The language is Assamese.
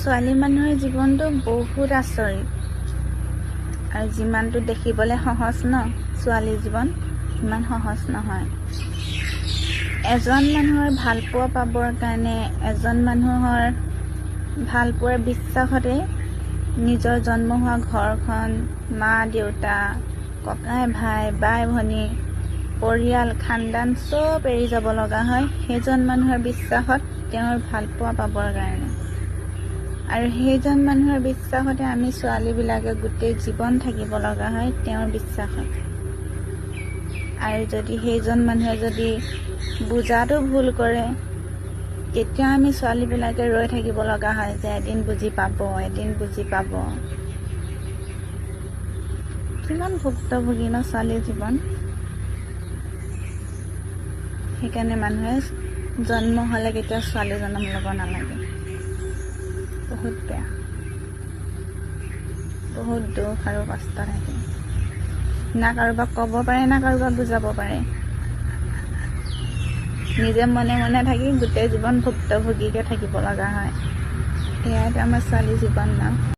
ছোৱালী মানুহৰ জীৱনটো বহুত আচৰিত আৰু যিমানটো দেখিবলৈ সহজ ন ছোৱালীৰ জীৱন ইমান সহজ নহয়। এজন মানুহৰ ভালপোৱা পাবৰ কাৰণে এজন মানুহৰ ভালপোৱাৰ বিশ্বাসতে নিজৰ জন্ম হোৱা ঘৰখন, মা দেউতা, ককাই ভাই, বাই ভনী, পৰিয়াল খানদান চব এৰি যাব লগা হয় সেইজন মানুহৰ বিশ্বাসত তেওঁৰ ভালপোৱা পাবৰ কাৰণে। আৰু সেইজন মানুহৰ বিশ্বাসতে আমি ছোৱালীবিলাকে গোটেই জীৱন থাকিব লগা হয় তেওঁৰ বিশ্বাসত। আৰু যদি সেইজন মানুহে যদি বুজাটো ভুল কৰে তেতিয়া আমি ছোৱালীবিলাকে ৰৈ থাকিব লগা হয় যে এদিন বুজি পাব, এদিন বুজি পাব। কিমান ভুক্তভোগী ন ছোৱালীৰ জীৱন। সেইকাৰণে মানুহে জন্ম হ'লে কেতিয়াও ছোৱালী জন্ম ল'ব নালাগে। বহুত বেয়া, বহুত দুখ আৰু কষ্ট থাকে। না কাৰোবাক ক'ব পাৰে না কাৰোবাক বুজাব পাৰে। নিজে মনে মনে থাকি গোটেই জীৱন ভুক্তভোগীকে থাকিব লগা হয়। এয়াইতো আমাৰ ছোৱালী জীৱন ন।